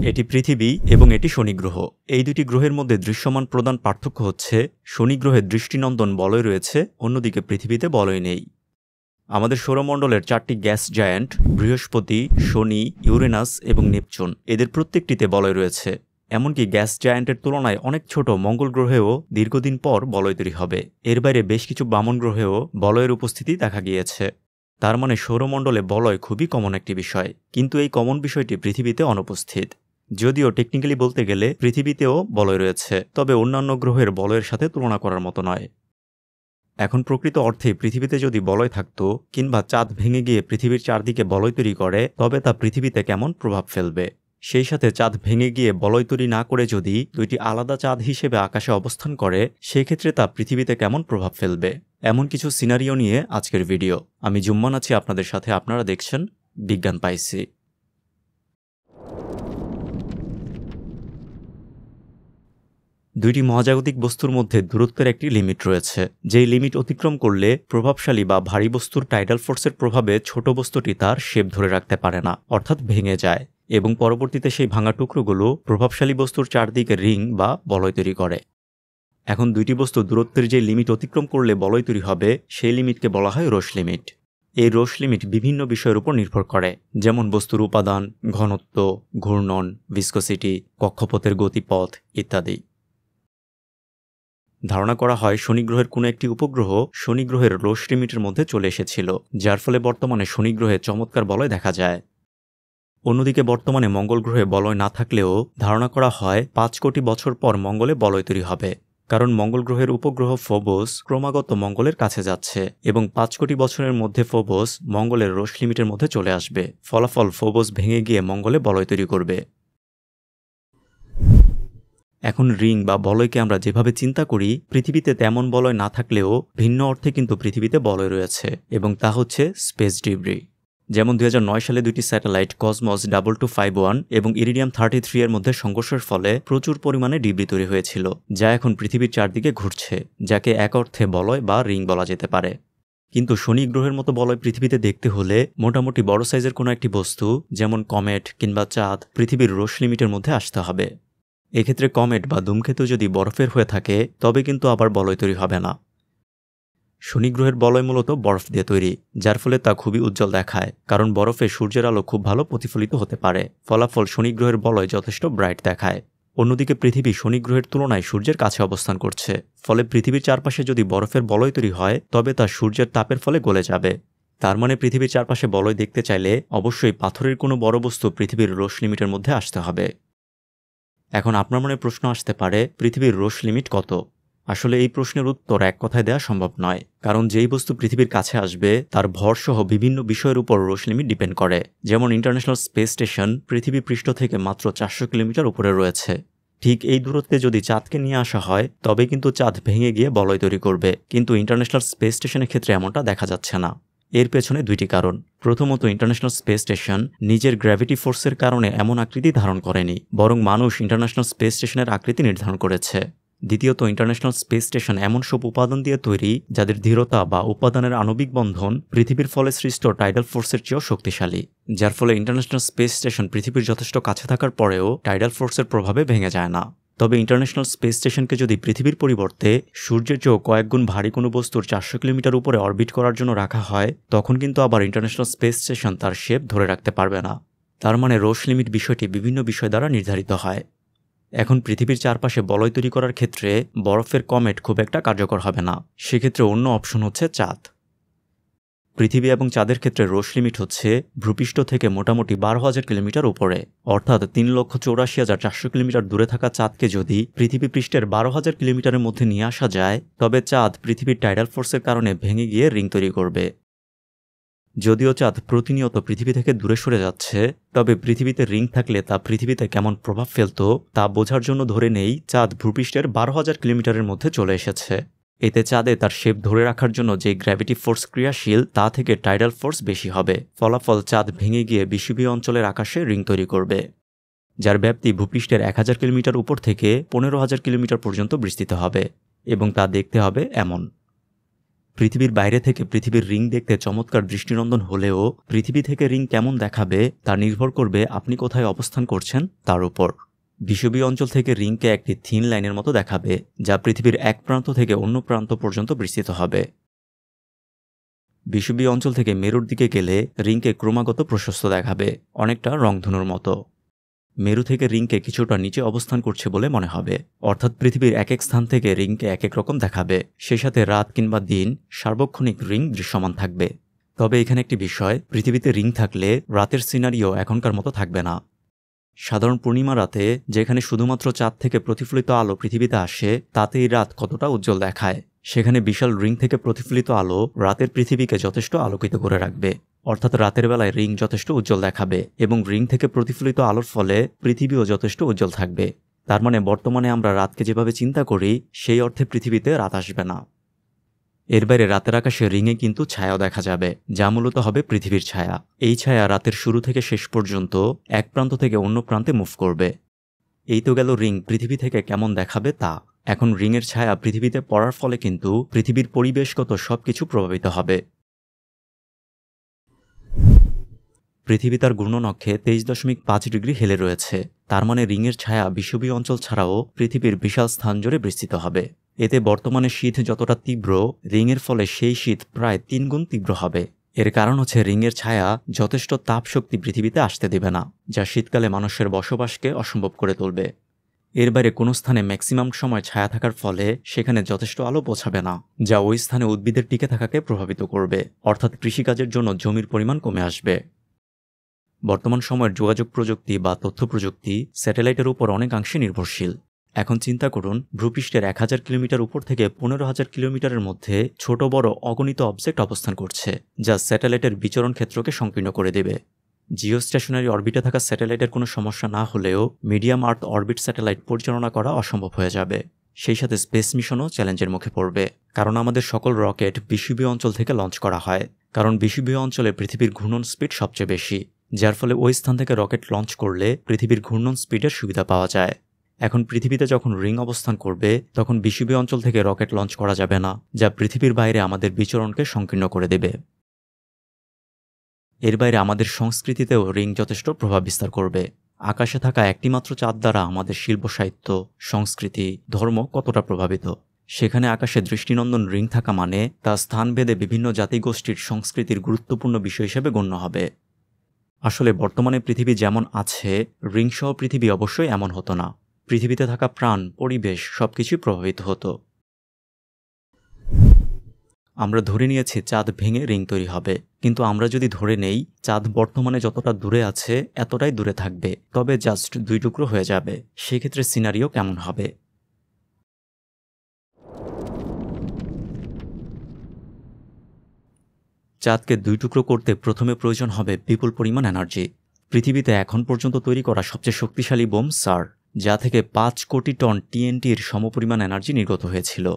এটি পৃথিবী এবং এটি শনি গ্রহ। এই দুটি গ্রহের মধ্যে দৃশ্যমান প্রধান পার্থক্য হচ্ছে শনি গ্রহে দৃষ্টিনন্দন বলয় রয়েছে, অন্যদিকে পৃথিবীতে বলয় নেই। আমাদের সৌরমণ্ডলের 4টি গ্যাস জায়ান্ট বৃহস্পতি, শনি, ইউরেনাস এবং নেপচুন, এদের প্রত্যেকটিতে বলয় রয়েছে। এমনকি গ্যাস জায়ান্টের তুলনায় অনেক ছোট মঙ্গল গ্রহেও দীর্ঘদিন পর বলয় তৈরি হবে। এর বাইরে বেশ কিছু বামন গ্রহেও বলয়ের উপস্থিতি দেখা গিয়েছে। তার মানে সৌরমণ্ডলে বলয় খুবই কমন একটি বিষয়, কিন্তু এই কমন বিষয়টি পৃথিবীতে অনুপস্থিত। যদিও টেকনিক্যালি বলতে গেলে পৃথিবীতেও বলয় রয়েছে, তবে অন্যান্য গ্রহের বলয়ের সাথে তুলনা করার মতো নয়। এখন প্রকৃত অর্থে পৃথিবীতে যদি বলয় থাকত কিংবা চাঁদ ভেঙে গিয়ে পৃথিবীর চারদিকে বলয় তৈরি করে, তবে তা পৃথিবীতে কেমন প্রভাব ফেলবে? সেই সাথে চাঁদ ভেঙে গিয়ে বলয় তৈরি না করে যদি দুইটি আলাদা চাঁদ হিসেবে আকাশে অবস্থান করে, সেক্ষেত্রে তা পৃথিবীতে কেমন প্রভাব ফেলবে? এমন কিছু সিনারিও নিয়ে আজকের ভিডিও। আমি জুম্মান আছি আপনাদের সাথে, আপনারা দেখছেন বিজ্ঞান পাইছি। দুইটি মহাজাগতিক বস্তুর মধ্যে দূরত্বের একটি লিমিট রয়েছে, যেই লিমিট অতিক্রম করলে প্রভাবশালী বা ভারী বস্তুর টাইডাল ফোর্সের প্রভাবে ছোট বস্তুটি তার শেপ ধরে রাখতে পারে না, অর্থাৎ ভেঙে যায়, এবং পরবর্তীতে সেই ভাঙা টুকরোগুলো প্রভাবশালী বস্তুর চারদিকে রিং বা বলয় তৈরি করে। এখন দুইটি বস্তু দূরত্বের যে লিমিট অতিক্রম করলে বলয় তৈরি হবে, সেই লিমিটকে বলা হয় রোশ লিমিট। এই রোশ লিমিট বিভিন্ন বিষয়ের উপর নির্ভর করে, যেমন বস্তুর উপাদান, ঘনত্ব, ঘূর্ণন, ভিসকোসিটি, কক্ষপথের গতিপথ ইত্যাদি। ধারণা করা হয় শনি গ্রহের কোনো একটি উপগ্রহ শনি গ্রহের রোশ লিমিটের মধ্যে চলে এসেছিল, যার ফলে বর্তমানে শনি গ্রহে চমৎকার বলয় দেখা যায়। অন্যদিকে বর্তমানে মঙ্গল গ্রহে বলয় না থাকলেও ধারণা করা হয় 5 কোটি বছর পর মঙ্গলে বলয় তৈরি হবে, কারণ মঙ্গল গ্রহের উপগ্রহ ফোবস ক্রমাগত মঙ্গলের কাছে যাচ্ছে এবং 5 কোটি বছরের মধ্যে ফোবস মঙ্গলের রোশ লিমিটের মধ্যে চলে আসবে। ফলাফল ফোবস ভেঙে গিয়ে মঙ্গলে বলয় তৈরি করবে। এখন রিং বা বলয়কে আমরা যেভাবে চিন্তা করি, পৃথিবীতে তেমন বলয় না থাকলেও ভিন্ন অর্থে কিন্তু পৃথিবীতে বলয় রয়েছে, এবং তা হচ্ছে স্পেস ডিব্রি। যেমন 2009 সালে দুইটি স্যাটেলাইট কসমস 2251 এবং ইরিডিয়াম 33 এর মধ্যে সংঘর্ষের ফলে প্রচুর পরিমাণে ডিব্রি তৈরি হয়েছিল, যা এখন পৃথিবীর চারদিকে ঘুরছে, যাকে এক অর্থে বলয় বা রিং বলা যেতে পারে। কিন্তু শনি গ্রহের মতো বলয় পৃথিবীতে দেখতে হলে মোটামুটি বড় সাইজের কোনো একটি বস্তু, যেমন কমেট কিংবা চাঁদ, পৃথিবীর রোশ লিমিটের মধ্যে আসতে হবে। এক্ষেত্রে কমেট বা ধূমকেতু যদি বরফের হয়ে থাকে, তবে কিন্তু আবার বলয় তৈরি হবে না। শনি গ্রহের বলয় মূলত বরফ দিয়ে তৈরি, যার ফলে তা খুবই উজ্জ্বল দেখায়, কারণ বরফে সূর্যের আলো খুব ভালো প্রতিফলিত হতে পারে। ফলাফল শনি গ্রহের বলয় যথেষ্ট ব্রাইট দেখায়। অন্যদিকে পৃথিবী শনি গ্রহের তুলনায় সূর্যের কাছে অবস্থান করছে, ফলে পৃথিবীর চারপাশে যদি বরফের বলয় তৈরি হয়, তবে তা সূর্যের তাপের ফলে গলে যাবে। তার মানে পৃথিবীর চারপাশে বলয় দেখতে চাইলে অবশ্যই পাথরের কোনো বড় বস্তু পৃথিবীর রোশ লিমিটের মধ্যে আসতে হবে। এখন আপনার মনে প্রশ্ন আসতে পারে, পৃথিবীর রোশ লিমিট কত? আসলে এই প্রশ্নের উত্তর এক কথায় দেওয়া সম্ভব নয়, কারণ যেই বস্তু পৃথিবীর কাছে আসবে তার ভর সহ বিভিন্ন বিষয়ের উপর রোশ লিমিট ডিপেন্ড করে। যেমন ইন্টারন্যাশনাল স্পেস স্টেশন পৃথিবী পৃষ্ঠ থেকে মাত্র 400 কিলোমিটার উপরে রয়েছে। ঠিক এই দূরত্বে যদি চাঁদকে নিয়ে আসা হয়, তবে কিন্তু চাঁদ ভেঙে গিয়ে বলয় তৈরি করবে, কিন্তু ইন্টারন্যাশনাল স্পেস স্টেশনের ক্ষেত্রে এমনটা দেখা যাচ্ছে না। এর পেছনে দুইটি কারণ। প্রথমত, ইন্টারন্যাশনাল স্পেস স্টেশন নিজের গ্র্যাভিটি ফোর্সের কারণে এমন আকৃতি ধারণ করেনি, বরং মানুষ ইন্টারন্যাশনাল স্পেস স্টেশনের আকৃতি নির্ধারণ করেছে। দ্বিতীয়ত, ইন্টারন্যাশনাল স্পেস স্টেশন এমন সব উপাদান দিয়ে তৈরি যাদের দৃঢ়তা বা উপাদানের আণবিক বন্ধন পৃথিবীর ফলে সৃষ্ট টাইডাল ফোর্সের চেয়েও শক্তিশালী, যার ফলে ইন্টারন্যাশনাল স্পেস স্টেশন পৃথিবীর যথেষ্ট কাছে থাকার পরেও টাইডাল ফোর্সের প্রভাবে ভেঙে যায় না। তবে ইন্টারন্যাশনাল স্পেস স্টেশনকে যদি পৃথিবীর পরিবর্তে সূর্যের চেয়েও কয়েক গুণ ভারী কোনো বস্তুর 400 কিলোমিটার উপরে অরবিট করার জন্য রাখা হয়, তখন কিন্তু আবার ইন্টারন্যাশনাল স্পেস স্টেশন তার শেপ ধরে রাখতে পারবে না। তার মানে রোশ লিমিট বিষয়টি বিভিন্ন বিষয় দ্বারা নির্ধারিত হয়। এখন পৃথিবীর চারপাশে বলয় তৈরি করার ক্ষেত্রে বরফের কমেট খুব একটা কার্যকর হবে না। সেক্ষেত্রে অন্য অপশন হচ্ছে চাঁদ। পৃথিবী এবং চাঁদের ক্ষেত্রে রোশ লিমিট হচ্ছে ভূপৃষ্ঠ থেকে মোটামুটি 12,000 কিলোমিটার উপরে, অর্থাৎ 3,84,400 কিলোমিটার দূরে থাকা চাঁদকে যদি পৃথিবী পৃষ্ঠের 12,000 কিলোমিটারের মধ্যে নিয়ে আসা যায়, তবে চাঁদ পৃথিবীর টাইডাল ফোর্সের কারণে ভেঙে গিয়ে রিং তৈরি করবে। যদিও চাঁদ প্রতিনিয়ত পৃথিবী থেকে দূরে সরে যাচ্ছে, তবে পৃথিবীতে রিং থাকলে তা পৃথিবীতে কেমন প্রভাব ফেলত তা বোঝার জন্য ধরে নেই চাঁদ ভূপৃষ্ঠের 12,000 কিলোমিটারের মধ্যে চলে এসেছে। এতে চাঁদে তার শেপ ধরে রাখার জন্য যে গ্র্যাভিটি ফোর্স ক্রিয়াশীল তা থেকে টাইডাল ফোর্স বেশি হবে। ফলাফল চাঁদ ভেঙে গিয়ে বিষুবীয় অঞ্চলের আকাশে রিং তৈরি করবে, যার ব্যাপ্তি ভূপৃষ্ঠের 1000 কিলোমিটার উপর থেকে 15,000 কিলোমিটার পর্যন্ত বিস্তৃত হবে, এবং তা দেখতে হবে এমন। পৃথিবীর বাইরে থেকে পৃথিবীর রিং দেখতে চমৎকার দৃষ্টিনন্দন হলেও পৃথিবী থেকে রিং কেমন দেখাবে তা নির্ভর করবে আপনি কোথায় অবস্থান করছেন তার উপর। বিষুবীয় অঞ্চল থেকে রিংকে একটি থিন লাইনের মতো দেখাবে, যা পৃথিবীর এক প্রান্ত থেকে অন্য প্রান্ত পর্যন্ত বিস্তৃত হবে। বিষুবীয় অঞ্চল থেকে মেরুর দিকে গেলে রিংকে ক্রমাগত প্রশস্ত দেখাবে, অনেকটা রংধনুর মতো। মেরু থেকে রিংকে কিছুটা নিচে অবস্থান করছে বলে মনে হবে, অর্থাৎ পৃথিবীর এক এক স্থান থেকে রিংকে এক এক রকম দেখাবে। সেই সাথে রাত কিংবা দিন সার্বক্ষণিক রিং দৃশ্যমান থাকবে। তবে এখানে একটি বিষয়, পৃথিবীতে রিং থাকলে রাতের সিনারিও এখনকার মতো থাকবে না। সাধারণ পূর্ণিমা রাতে যেখানে শুধুমাত্র চাঁদ থেকে প্রতিফলিত আলো পৃথিবীতে আসে, তাতেই রাত কতটা উজ্জ্বল দেখায়। সেখানে বিশাল রিং থেকে প্রতিফলিত আলো রাতের পৃথিবীকে যথেষ্ট আলোকিত করে রাখবে, অর্থাৎ রাতের বেলায় রিং যথেষ্ট উজ্জ্বল দেখাবে এবং রিং থেকে প্রতিফলিত আলোর ফলে পৃথিবীও যথেষ্ট উজ্জ্বল থাকবে। তার মানে বর্তমানে আমরা রাতকে যেভাবে চিন্তা করি সেই অর্থে পৃথিবীতে রাত আসবে না। এর বাইরে রাতের আকাশে রিংয়ে কিন্তু ছায়াও দেখা যাবে, যা মূলত হবে পৃথিবীর ছায়া। এই ছায়া রাতের শুরু থেকে শেষ পর্যন্ত এক প্রান্ত থেকে অন্য প্রান্তে মুভ করবে। এই তো গেল রিং পৃথিবী থেকে কেমন দেখাবে তা। এখন রিংয়ের ছায়া পৃথিবীতে পড়ার ফলে কিন্তু পৃথিবীর পরিবেশগত সবকিছু প্রভাবিত হবে। পৃথিবী তার ঘূর্ণনক্ষে 23.5 ডিগ্রি হেলে রয়েছে। তার মানে রিংয়ের ছায়া বিষুবীয় অঞ্চল ছাড়াও পৃথিবীর বিশাল স্থান জুড়ে বিস্তৃত হবে। এতে বর্তমানে শীত যতটা তীব্র, রিংয়ের ফলে সেই শীত প্রায় 3 গুণ তীব্র হবে। এর কারণ হচ্ছে রিংয়ের ছায়া যথেষ্ট তাপশক্তি পৃথিবীতে আসতে দেবে না, যা শীতকালে মানুষের বসবাসকে অসম্ভব করে তুলবে। এর বাইরে কোনো স্থানে ম্যাক্সিমাম সময় ছায়া থাকার ফলে সেখানে যথেষ্ট আলো পৌঁছাবে না, যা ওই স্থানে উদ্ভিদের টিকে থাকাকে প্রভাবিত করবে, অর্থাৎ কৃষিকাজের জন্য জমির পরিমাণ কমে আসবে। বর্তমান সময়ের যোগাযোগ প্রযুক্তি বা তথ্য প্রযুক্তি স্যাটেলাইটের উপর অনেকাংশে নির্ভরশীল। এখন চিন্তা করুন, ভূপৃষ্ঠের 1000 কিলোমিটার উপর থেকে 15,000 কিলোমিটারের মধ্যে ছোট বড় অগণিত অবজেক্ট অবস্থান করছে, যা স্যাটেলাইটের বিচরণ ক্ষেত্রকে সংকীর্ণ করে দেবে। জিওস্টেশনারি অরবিটে থাকা স্যাটেলাইটের কোনো সমস্যা না হলেও মিডিয়াম আর্থ অরবিট স্যাটেলাইট পরিচালনা করা অসম্ভব হয়ে যাবে। সেই সাথে স্পেস মিশনও চ্যালেঞ্জের মুখে পড়বে, কারণ আমাদের সকল রকেট বিষুবীয় অঞ্চল থেকে লঞ্চ করা হয়। কারণ বিষুবীয় অঞ্চলে পৃথিবীর ঘূর্ণন স্পিড সবচেয়ে বেশি, যার ফলে ওই স্থান থেকে রকেট লঞ্চ করলে পৃথিবীর ঘূর্ণন স্পিডের সুবিধা পাওয়া যায়। এখন পৃথিবীতে যখন রিং অবস্থান করবে তখন বিষুবীয় অঞ্চল থেকে রকেট লঞ্চ করা যাবে না, যা পৃথিবীর বাইরে আমাদের বিচরণকে সংকীর্ণ করে দেবে। এর বাইরে আমাদের সংস্কৃতিতেও রিং যথেষ্ট প্রভাব বিস্তার করবে। আকাশে থাকা একটিমাত্র চাঁদ দ্বারা আমাদের শিল্প সাহিত্য, সংস্কৃতি, ধর্ম কতটা প্রভাবিত। সেখানে আকাশে দৃষ্টিনন্দন রিং থাকা মানে তা স্থানভেদে বিভিন্ন জাতিগোষ্ঠীর সংস্কৃতির গুরুত্বপূর্ণ বিষয় হিসেবে গণ্য হবে। আসলে বর্তমানে পৃথিবী যেমন আছে, রিংসহ পৃথিবী অবশ্যই এমন হতো না। পৃথিবীতে থাকা প্রাণ, পরিবেশ সবকিছুই প্রভাবিত হতো। আমরা ধরে নিয়েছি চাঁদ ভেঙে রিং তৈরি হবে, কিন্তু আমরা যদি ধরে নেই চাঁদ বর্তমানে যতটা দূরে আছে এতটাই দূরে থাকবে, তবে জাস্ট 2 টুকরো হয়ে যাবে, সেক্ষেত্রে সিনারিও কেমন হবে? চাঁদকে 2 টুকরো করতে প্রথমে প্রয়োজন হবে বিপুল পরিমাণ এনার্জি। পৃথিবীতে এখন পর্যন্ত তৈরি করা সবচেয়ে শক্তিশালী বোম সার, যা থেকে 5 কোটি টন টিএনটির সমপরিমাণ এনার্জি নির্গত হয়েছিল।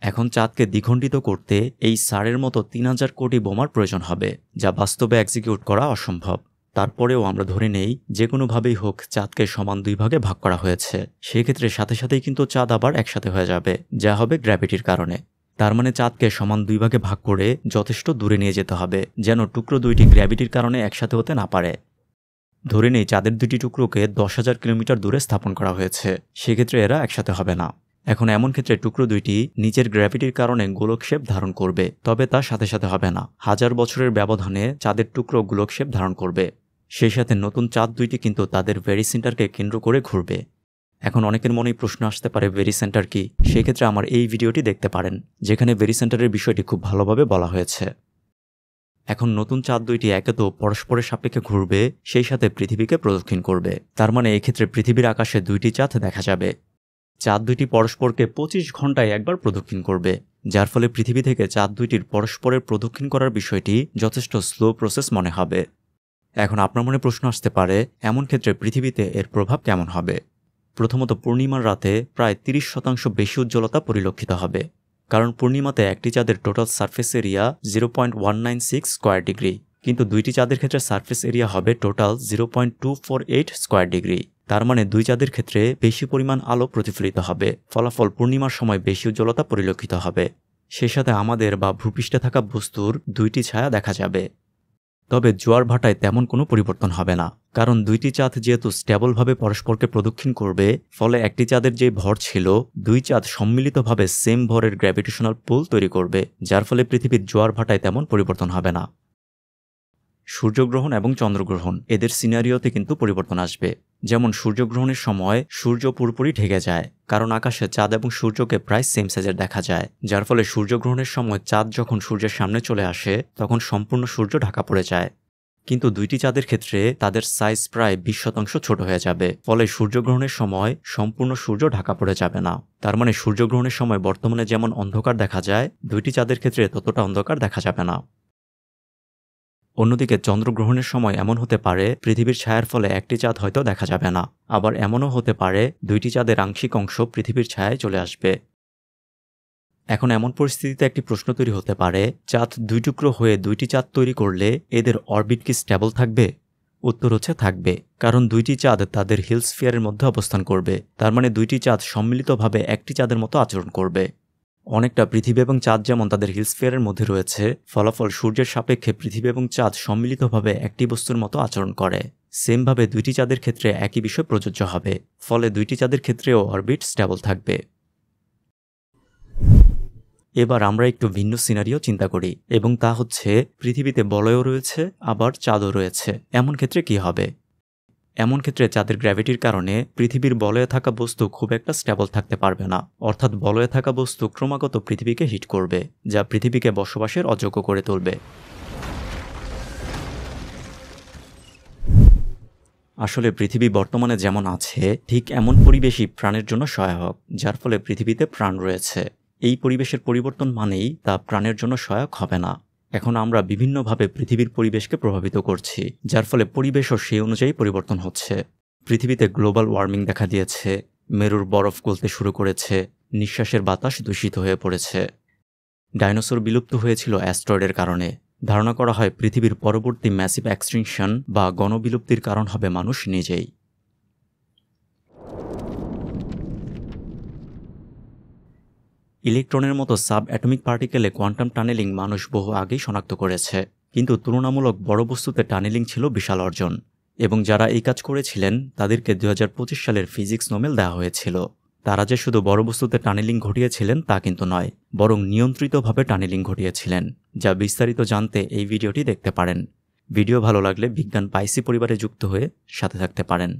এখন চাঁদকে দ্বিখণ্ডিত করতে এই সারের মতো 3000 কোটি বোমার প্রয়োজন হবে, যা বাস্তবে এক্সিকিউট করা অসম্ভব। তারপরেও আমরা ধরে নেই যে কোনোভাবেই হোক চাঁদকে সমান 2 ভাগে ভাগ করা হয়েছে, সেক্ষেত্রে সাথে সাথেই কিন্তু চাঁদ আবার একসাথে হয়ে যাবে, যা হবে গ্র্যাভিটির কারণে। তার মানে চাঁদকে সমান 2 ভাগে ভাগ করে যথেষ্ট দূরে নিয়ে যেতে হবে, যেন টুকরো 2টি গ্র্যাভিটির কারণে একসাথে হতে না পারে। ধরে নেই চাঁদের 2টি টুকরোকে 10,000 কিলোমিটার দূরে স্থাপন করা হয়েছে, সেক্ষেত্রে এরা একসাথে হবে না। এখন এমন ক্ষেত্রে টুকরো 2টি নিচের গ্র্যাভিটির কারণে গোলক শেপ ধারণ করবে, তবে তা সাথে সাথে হবে না। 1000 বছরের ব্যবধানে চাঁদের টুকরো গোলক শেপ ধারণ করবে। সেই সাথে নতুন চাঁদ 2টি কিন্তু তাদের ভেরি সেন্টারকে কেন্দ্র করে ঘুরবে। এখন অনেকের মনেই প্রশ্ন আসতে পারে ভেরি সেন্টার কি? সেক্ষেত্রে আমার এই ভিডিওটি দেখতে পারেন, যেখানে ভেরি সেন্টারের বিষয়টি খুব ভালোভাবে বলা হয়েছে। এখন নতুন চাঁদ 2টি একে তো পরস্পরের সাপেক্ষে ঘুরবে, সেই সাথে পৃথিবীকে প্রদক্ষিণ করবে। তার মানে এক্ষেত্রে পৃথিবীর আকাশে 2টি চাঁদ দেখা যাবে। চাঁদ 2টি পরস্পরকে 25 ঘন্টায় একবার প্রদক্ষিণ করবে, যার ফলে পৃথিবী থেকে চাঁদ 2টির পরস্পরের প্রদক্ষিণ করার বিষয়টি যথেষ্ট স্লো প্রসেস মনে হবে। এখন আপনার মনে প্রশ্ন আসতে পারে, এমন ক্ষেত্রে পৃথিবীতে এর প্রভাব কেমন হবে? প্রথমত, পূর্ণিমার রাতে প্রায় 30% বেশি উজ্জ্বলতা পরিলক্ষিত হবে, কারণ পূর্ণিমাতে একটি চাঁদের total surface area 0.196 square degree, কিন্তু 2টি চাঁদের ক্ষেত্রে সারফেস এরিয়া হবে টোটাল 0.248 স্কয়ার ডিগ্রি। তার মানে 2 চাঁদের ক্ষেত্রে বেশি পরিমাণ আলো প্রতিফলিত হবে, ফলাফল পূর্ণিমার সময় বেশি উজ্জ্বলতা পরিলক্ষিত হবে। সেই সাথে আমাদের বা ভূপৃষ্ঠে থাকা বস্তুর দুইটি ছায়া দেখা যাবে। তবে জোয়ার ভাটায় তেমন কোনো পরিবর্তন হবে না, কারণ দুইটি চাঁদ যেহেতু স্টেবলভাবে পরস্পরকে প্রদক্ষিণ করবে, ফলে একটি চাঁদের যে ভর ছিল, দুই চাঁদ সম্মিলিতভাবে সেম ভরের গ্র্যাভিটেশনাল পুল তৈরি করবে, যার ফলে পৃথিবীর জোয়ার ভাটায় তেমন পরিবর্তন হবে না। সূর্যগ্রহণ এবং চন্দ্রগ্রহণ এদের সিনারিওতে কিন্তু পরিবর্তন আসবে। যেমন সূর্যগ্রহণের সময় সূর্য পুরোপুরি ঢেকে যায়, কারণ আকাশে চাঁদ এবং সূর্যকে প্রায় সেম সাইজের দেখা যায়, যার ফলে সূর্যগ্রহণের সময় চাঁদ যখন সূর্যের সামনে চলে আসে তখন সম্পূর্ণ সূর্য ঢাকা পড়ে যায়। কিন্তু দুইটি চাঁদের ক্ষেত্রে তাদের সাইজ প্রায় 20% ছোট হয়ে যাবে, ফলে সূর্যগ্রহণের সময় সম্পূর্ণ সূর্য ঢাকা পড়ে যাবে না। তার মানে সূর্যগ্রহণের সময় বর্তমানে যেমন অন্ধকার দেখা যায়, দুইটি চাঁদের ক্ষেত্রে ততটা অন্ধকার দেখা যাবে না। অন্যদিকে চন্দ্রগ্রহণের সময় এমন হতে পারে পৃথিবীর ছায়ার ফলে একটি চাঁদ হয়তো দেখা যাবে না, আবার এমনও হতে পারে দুইটি চাঁদের আংশিক অংশ পৃথিবীর ছায়ায় চলে আসবে। এখন এমন পরিস্থিতিতে একটি প্রশ্ন তৈরি হতে পারে, চাঁদ দুই টুকরো হয়ে দুইটি চাঁদ তৈরি করলে এদের অরবিট কি স্টেবল থাকবে? উত্তর হচ্ছে থাকবে, কারণ দুইটি চাঁদ তাদের হিল স্ফিয়ারের মধ্যে অবস্থান করবে। তার মানে দুইটি চাঁদ সম্মিলিতভাবে একটি চাঁদের মতো আচরণ করবে। অনেকটা পৃথিবী এবং চাঁদ যেমন তাদের হিল স্ফিয়ারের মধ্যে রয়েছে, ফলাফল সূর্যের সাপেক্ষে পৃথিবী এবং চাঁদ সম্মিলিতভাবে একটি বস্তুর মতো আচরণ করে। সেমভাবে দুইটি চাঁদের ক্ষেত্রে একই বিষয় প্রযোজ্য হবে, ফলে দুইটি চাঁদের ক্ষেত্রেও অরবিট স্টেবল থাকবে। এবার আমরা একটু ভিন্ন সিনারিও চিন্তা করি, এবং তা হচ্ছে পৃথিবীতে বলয়ও রয়েছে আবার চাঁদও রয়েছে। এমন ক্ষেত্রে কি হবে? এমন ক্ষেত্রে চাঁদের গ্র্যাভিটির কারণে পৃথিবীর বলয়ে থাকা বস্তু খুব একটা স্টেবল থাকতে পারবে না, অর্থাৎ বলয়ে থাকা বস্তু ক্রমাগত পৃথিবীকে হিট করবে, যা পৃথিবীকে বসবাসের অযোগ্য করে তুলবে। আসলে পৃথিবী বর্তমানে যেমন আছে ঠিক এমন পরিবেশই প্রাণের জন্য সহায়ক, যার ফলে পৃথিবীতে প্রাণ রয়েছে। এই পরিবেশের পরিবর্তন মানেই তা প্রাণের জন্য সহায়ক হবে না। এখন আমরা বিভিন্নভাবে পৃথিবীর পরিবেশকে প্রভাবিত করছি, যার ফলে পরিবেশও সেই অনুযায়ী পরিবর্তন হচ্ছে। পৃথিবীতে গ্লোবাল ওয়ার্মিং দেখা দিয়েছে, মেরুর বরফ গলতে শুরু করেছে, নিঃশ্বাসের বাতাস দূষিত হয়ে পড়েছে। ডাইনোসর বিলুপ্ত হয়েছিল অ্যাস্ট্রয়েডের কারণে। ধারণা করা হয় পৃথিবীর পরবর্তী ম্যাসিভ এক্সটিংশন বা গণবিলুপ্তির কারণ হবে মানুষ নিজেই। ইলেকট্রনের মতো সাব অ্যাটমিক পার্টিকেলে কোয়ান্টাম টানেলিং মানুষ বহু আগেই শনাক্ত করেছে, কিন্তু তুলনামূলক বড় বস্তুতে টানেলিং ছিল বিশাল অর্জন, এবং যারা এই কাজ করেছিলেন তাদেরকে 2025 সালের ফিজিক্স নোবেল দেওয়া হয়েছিল। তারা যে শুধু বড় বস্তুতে টানেলিং ঘটিয়েছিলেন তা কিন্তু নয়, বরং নিয়ন্ত্রিতভাবে টানেলিং ঘটিয়েছিলেন। যা বিস্তারিত জানতে এই ভিডিওটি দেখতে পারেন। ভিডিও ভালো লাগলে বিজ্ঞান পাইসি পরিবারে যুক্ত হয়ে সাথে থাকতে পারেন।